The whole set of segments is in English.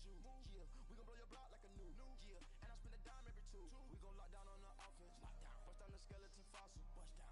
Yeah, we gon' blow your block like a new. Yeah, and I spend a dime every two. We gon' lock down on the offense. Bust down the skeleton fossil.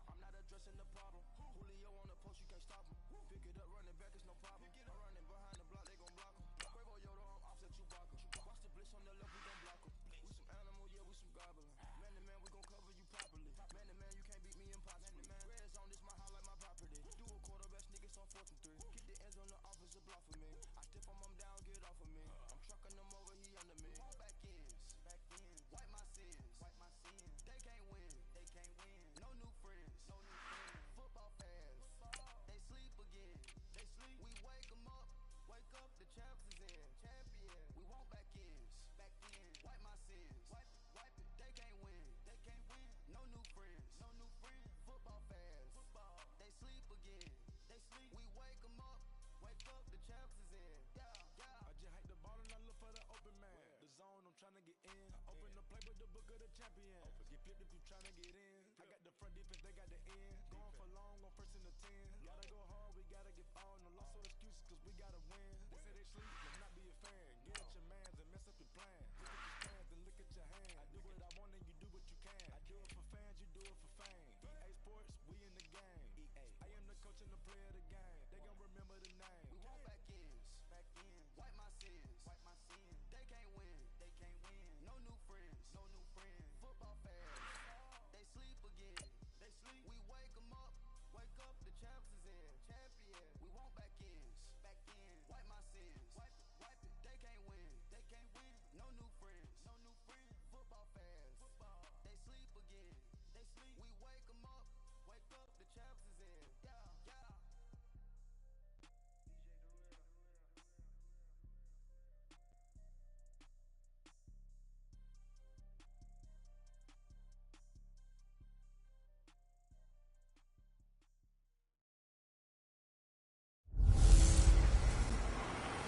I'm not addressing the problem. Julio on the post, you can't stop him. Pick it up, running back, it's no problem. I'm running behind the block, they gon' block him. Quavo Yoda on offset, you block him. Watch the blitz on the left, we gon' block him. We some animal, yeah, we some goblin. Man to man, we gon' cover you properly. Man to man, you can't beat me impossible. Red zone, this my house like my property. Do a quarterback sneakers on 4th and 3. Get the ends on the offensive block for me. I stiff on him down, get off of me. I'm trucking them over, he under me. Back ends, wipe my sins. They can't win, No new friends, Football fans, they sleep again. We wake them up, the champs is in. Champion, we want back ends, wipe my sins. Wipe it, they can't win, No new friends, Football fans, they sleep again. We wake them up, the champs is in. Yeah. I just hike the ball and I look for the open man. The zone, I'm trying to get in. Open the play with the book of the champion. Get flipped if you trying to get in. I got the front defense, they got the end. Going for long on 1st and 10. Gotta go hard, we gotta give all. No loss or excuses, cause we gotta win. They say they sleep, but not be a fan. Get at your mans and mess up your plan. Look at your stands and look at your hand. I do what I want and you do what you can. I do it for fans, you do it for fame. EA Sports, we in the game. I am the coach and the player of the game. They gon' remember the name. We want back ends, wipe my sins. They can't win, No new friends, Football fans, they sleep again. We wake them up, the champs is in. Champion, we want back ends, wipe my sins. Wipe it, they can't win, No new friends, Football fans, they sleep again. We wake them up, the champs is in. Yeah.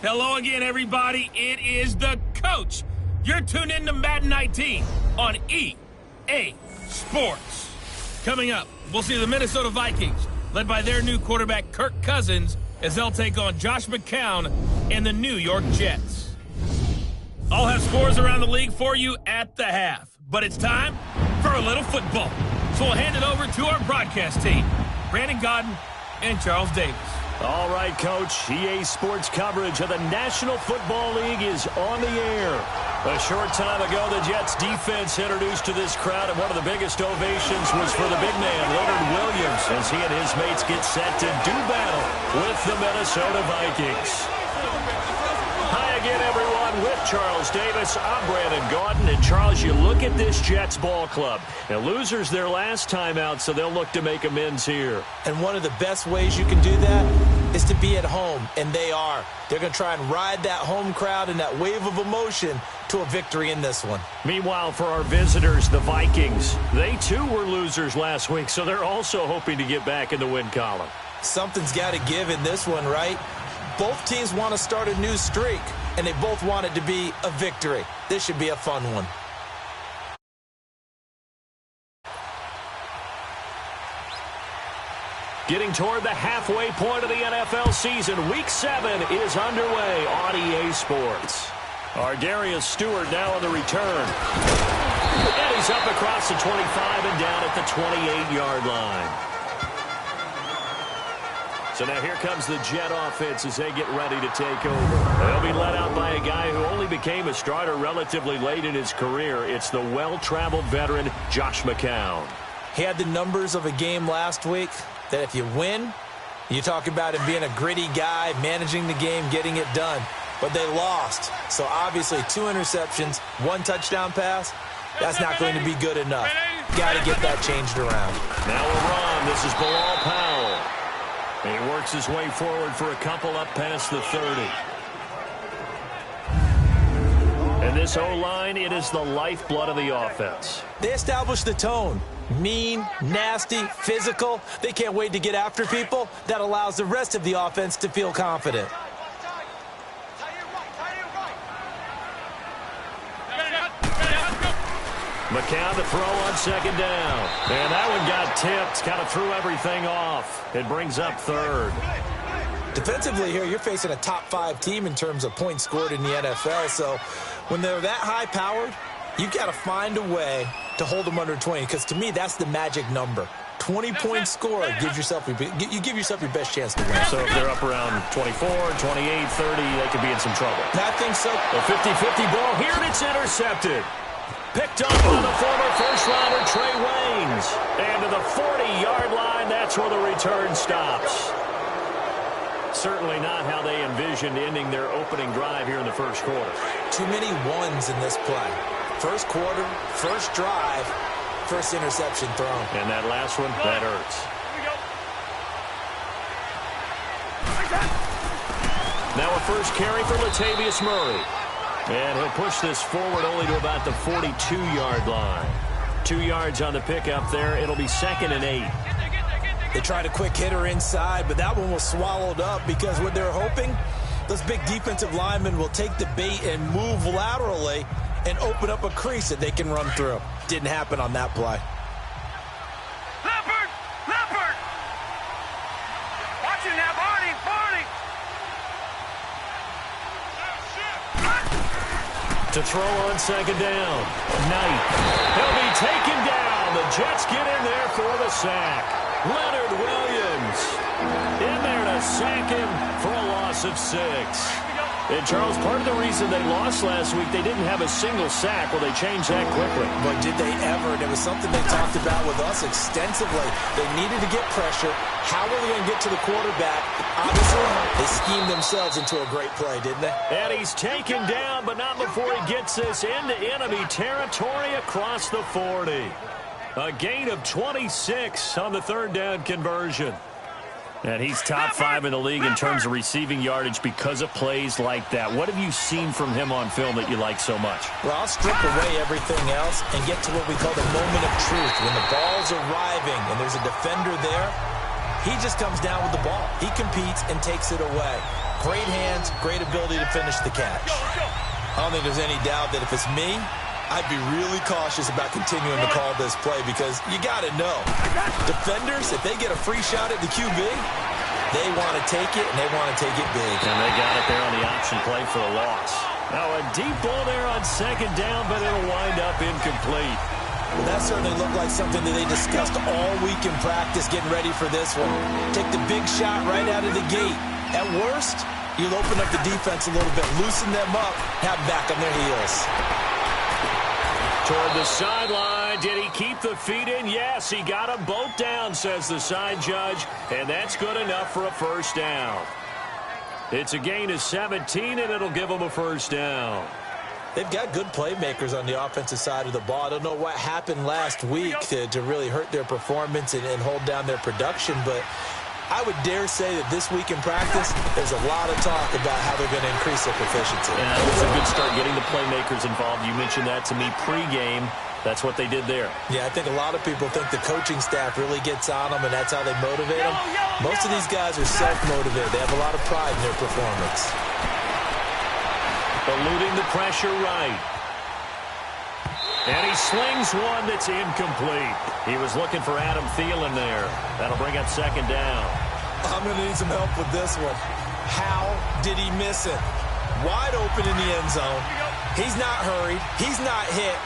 Hello again, everybody. It is the coach. You're tuned in to Madden 19 on EA Sports. Coming up, we'll see the Minnesota Vikings, led by their new quarterback, Kirk Cousins, as they'll take on Josh McCown and the New York Jets. I'll have scores around the league for you at the half, but it's time for a little football. So we'll hand it over to our broadcast team, Brandon Godden and Charles Davis. All right, Coach. EA Sports coverage of the National Football League is on the air. A short time ago, the Jets defense introduced to this crowd, and one of the biggest ovations was for the big man, Leonard Williams, as he and his mates get set to do battle with the Minnesota Vikings. Hi again, everyone, with Charles Davis. I'm Brandon Gaudin. And, Charles, you look at this Jets ball club. Now, losers their last time out, so they'll look to make amends here. And one of the best ways you can do that is to be at home, and they are. They're going to try and ride that home crowd and that wave of emotion to a victory in this one. Meanwhile, for our visitors, the Vikings, they too were losers last week, so they're also hoping to get back in the win column. Something's got to give in this one, right? Both teams want to start a new streak, and they both want it to be a victory. This should be a fun one. Getting toward the halfway point of the NFL season, Week 7 is underway on EA Sports. Darius Stewart now on the return. And he's up across the 25 and down at the 28-yard line. So now here comes the Jet offense as they get ready to take over. They'll be led out by a guy who only became a starter relatively late in his career. It's the well-traveled veteran, Josh McCown. He had the numbers of a game last week that if you win, you talk about him being a gritty guy, managing the game, getting it done. But they lost. So obviously 2 interceptions, 1 touchdown pass, that's not going to be good enough. Got to get that changed around. Now a run. This is Bilal Powell. And he works his way forward for a couple up past the 30. And this O-line, it is the lifeblood of the offense. They establish the tone. Mean, nasty, physical. They can't wait to get after people. That allows the rest of the offense to feel confident. McCown to throw on second down. And that one got tipped. Kind of threw everything off. It brings up third. Defensively here, you're facing a top-5 team in terms of points scored in the NFL. So when they're that high-powered, you've got to find a way to hold them under 20, because to me, that's the magic number. 20-point score gives yourself you give yourself your best chance to win. So if they're up around 24, 28, 30, they could be in some trouble. I think so. A 50-50 ball here, and it's intercepted. Picked up by the former first-rounder Trey Waynes. And to the 40-yard line, that's where the return stops. Certainly not how they envisioned ending their opening drive here in the first quarter. Too many ones in this play. First quarter, first drive, first interception thrown. And that last one, that hurts. Now a first carry for Latavius Murray. And he'll push this forward only to about the 42-yard line. 2 yards on the pickup there. It'll be 2nd and 8. They tried a quick hitter inside, but that one was swallowed up because what they're hoping, those big defensive linemen will take the bait and move laterally and open up a crease that they can run through. Didn't happen on that play. Leopard! Leopard! Watch it now, Barney! Barney! To throw on 2nd down. Knight. He'll be taken down. The Jets get in there for the sack. Leonard Williams in there to sack him for a loss of 6. And, Charles, part of the reason they lost last week, they didn't have a single sack. Well, they changed that quickly. But did they ever? And it was something they talked about with us extensively. They needed to get pressure. How were they going to get to the quarterback? Obviously, they schemed themselves into a great play, didn't they? And he's taken down, but not before he gets this into enemy territory across the 40. A gain of 26 on the 3rd down conversion. And he's top 5 in the league in terms of receiving yardage because of plays like that. What have you seen from him on film that you like so much? Well, I'll strip away everything else and get to what we call the moment of truth. When the ball's arriving and there's a defender there, he just comes down with the ball. He competes and takes it away. Great hands, great ability to finish the catch. I don't think there's any doubt that if it's me, I'd be really cautious about continuing to call this play because you got to know. Defenders, if they get a free shot at the QB, they want to take it, and they want to take it big. And they got it there on the option play for a loss. Now a deep ball there on 2nd down, but it'll wind up incomplete. Well, that certainly looked like something that they discussed all week in practice getting ready for this one. Take the big shot right out of the gate. At worst, you'll open up the defense a little bit, loosen them up, have them back on their heels. Toward the sideline. Did he keep the feet in? Yes, he got them both down, says the side judge, and that's good enough for a first down. It's a gain of 17, and it'll give them a first down. They've got good playmakers on the offensive side of the ball. I don't know what happened last week to really hurt their performance and hold down their production, but I would dare say that this week in practice, there's a lot of talk about how they're going to increase their proficiency. Yeah, it's a good start getting the playmakers involved. You mentioned that to me pregame. That's what they did there. Yeah, I think a lot of people think the coaching staff really gets on them, and that's how they motivate them. Most of these guys are self-motivated. They have a lot of pride in their performance. Eluding the pressure right. And he slings one that's incomplete. He was looking for Adam Thielen there. That'll bring up 2nd down. I'm going to need some help with this one. How did he miss it? Wide open in the end zone. He's not hurried. He's not hit.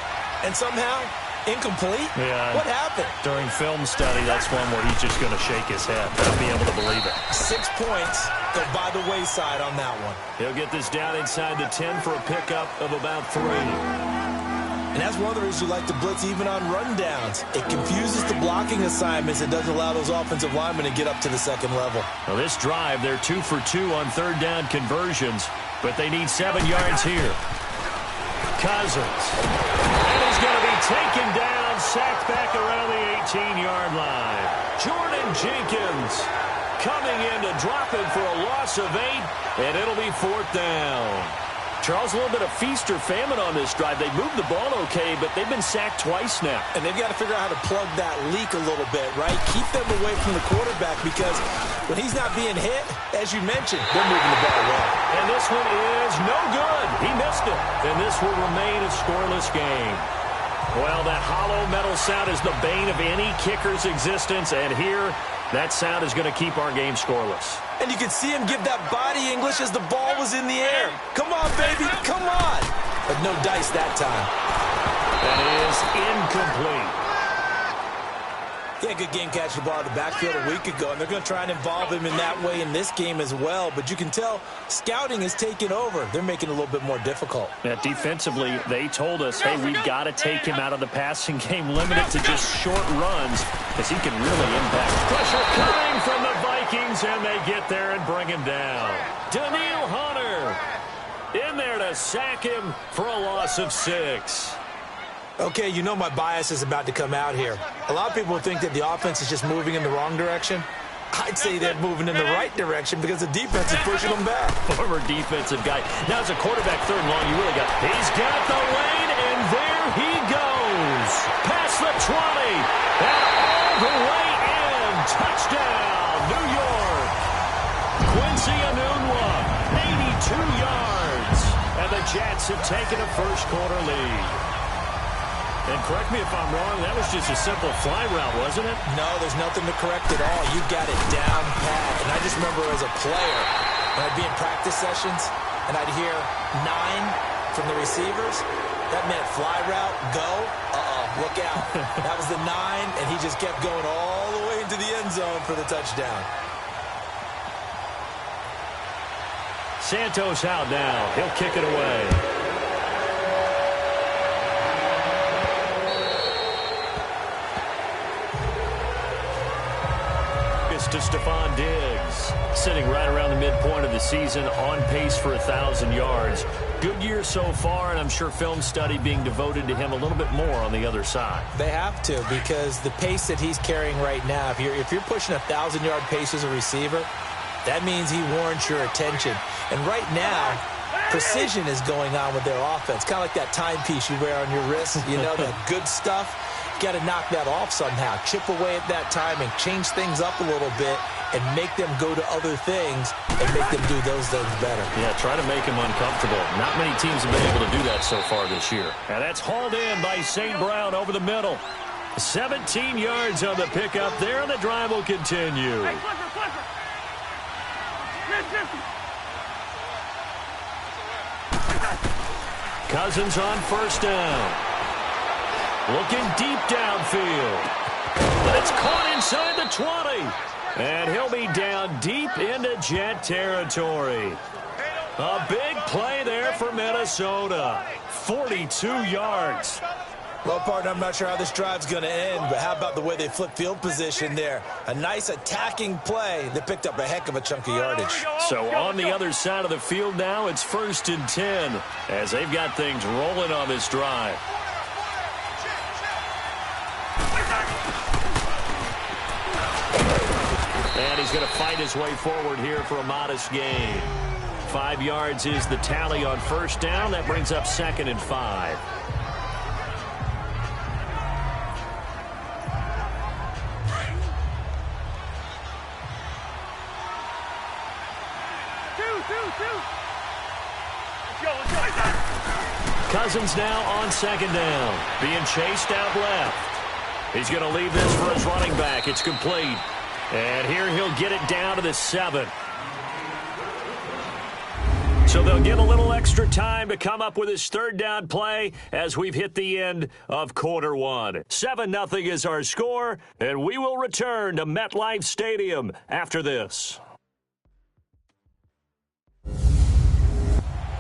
And somehow, incomplete? Yeah. What happened? During film study, that's one where he's just going to shake his head. Not be able to believe it. 6 points go by the wayside on that one. He'll get this down inside the 10 for a pickup of about 3. And that's one of the reasons you like to blitz even on rundowns. It confuses the blocking assignments. It doesn't allow those offensive linemen to get up to the 2nd level. Well, this drive, they're 2 for 2 on 3rd down conversions, but they need 7 yards here. Cousins. And he's going to be taken down, sacked back around the 18-yard line. Jordan Jenkins coming in to drop him for a loss of 8, and it'll be 4th down. Charles, a little bit of feast or famine on this drive. They moved the ball okay, but they've been sacked twice now. And they've got to figure out how to plug that leak a little bit, right? Keep them away from the quarterback because when he's not being hit, as you mentioned, they're moving the ball well. And this one is no good. He missed it. And this will remain a scoreless game. Well, that hollow metal sound is the bane of any kicker's existence, and here that sound is going to keep our game scoreless. And you could see him give that body English as the ball was in the air. Come on, baby, come on. But no dice that time. That is incomplete. He had a good game catching the ball in the backfield a week ago, and they're going to try and involve him in that way in this game as well. But you can tell scouting is taking over. They're making it a little bit more difficult. Yeah, defensively, they told us, hey, we've got to take him out of the passing game, limit it to just short runs, because he can really impact. Pressure coming from the Vikings, and they get there and bring him down. Daniil Hunter in there to sack him for a loss of 6. Okay, you know my bias is about to come out here. A lot of people think that the offense is just moving in the wrong direction. I'd say they're moving in the right direction because the defense is pushing them back. Former defensive guy. Now as a quarterback, 3rd and long, you really got... He's got the lane, and there he goes. Past the 20, and all the way in. Touchdown, New York. Quincy Enunwa, 82 yards. And the Jets have taken a first-quarter lead. And correct me if I'm wrong, that was just a simple fly route, wasn't it? No, there's nothing to correct at all. You got it down pat. And I just remember as a player, when I'd be in practice sessions, and I'd hear 9 from the receivers, that meant fly route, go, look out. That was the 9, and he just kept going all the way into the end zone for the touchdown. Santos out now. He'll kick it away. To Stephon Diggs, sitting right around the midpoint of the season, on pace for 1,000 yards. Good year so far, and I'm sure film study being devoted to him a little bit more on the other side. They have to, because the pace that he's carrying right now, if you're pushing 1,000-yard pace as a receiver, that means he warrants your attention. And right now, precision is going on with their offense, kind of like that timepiece you wear on your wrist, you know, that good stuff. Got to knock that off somehow, chip away at that time and change things up a little bit and make them go to other things and make them do those things better. Yeah, try to make them uncomfortable. Not many teams have been able to do that so far this year. And that's hauled in by St. Brown over the middle. 17 yards on the pickup there, and the drive will continue. Cousins on first down. Looking deep downfield. But it's caught inside the 20. And he'll be down deep into Jet territory. A big play there for Minnesota. 42 yards. Well, partner, I'm not sure how this drive's going to end, but how about the way they flip field position there? A nice attacking play that picked up a heck of a chunk of yardage. So on the other side of the field now, it's 1st and 10 as they've got things rolling on this drive. And he's going to fight his way forward here for a modest gain. 5 yards is the tally on first down. That brings up 2nd and 5. Cousins now on 2nd down. Being chased out left. He's going to leave this for his running back. It's complete. And here he'll get it down to the 7. So they'll get a little extra time to come up with his 3rd down play as we've hit the end of quarter 1. 7-0 is our score, and we will return to MetLife Stadium after this.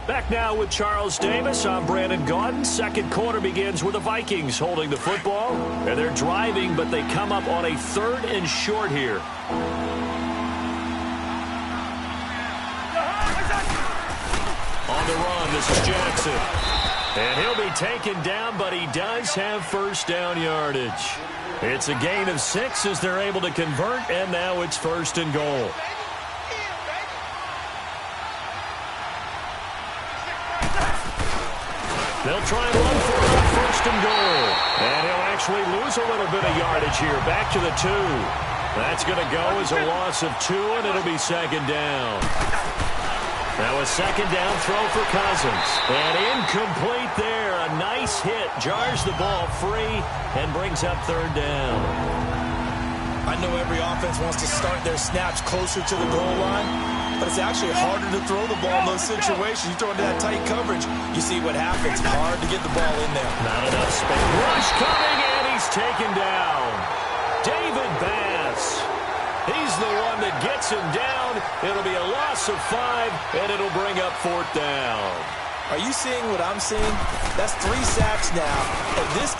Back now with Charles Davis. I'm Brandon Gaudin. 2nd quarter begins with the Vikings holding the football. And they're driving, but they come up on a 3rd and short here. On the run, this is Jackson. And he'll be taken down, but he does have first down yardage. It's a gain of 6 as they're able to convert, and now it's 1st and goal. They'll try and run for it on 1st and goal. And he'll actually lose a little bit of yardage here. Back to the 2. That's going to go as a loss of 2, and it'll be 2nd down. Now a 2nd down throw for Cousins. And incomplete there. A nice hit. Jars the ball free and brings up 3rd down. I know every offense wants to start their snaps closer to the goal line, but it's actually harder to throw the ball in those situations. You throw into that tight coverage, you see what happens. Hard to get the ball in there. Not enough space. Rush coming, and he's taken down. David Bass. He's the one that gets him down. It'll be a loss of 5, and it'll bring up 4th down. Are you seeing what I'm seeing? That's 3 sacks now, and this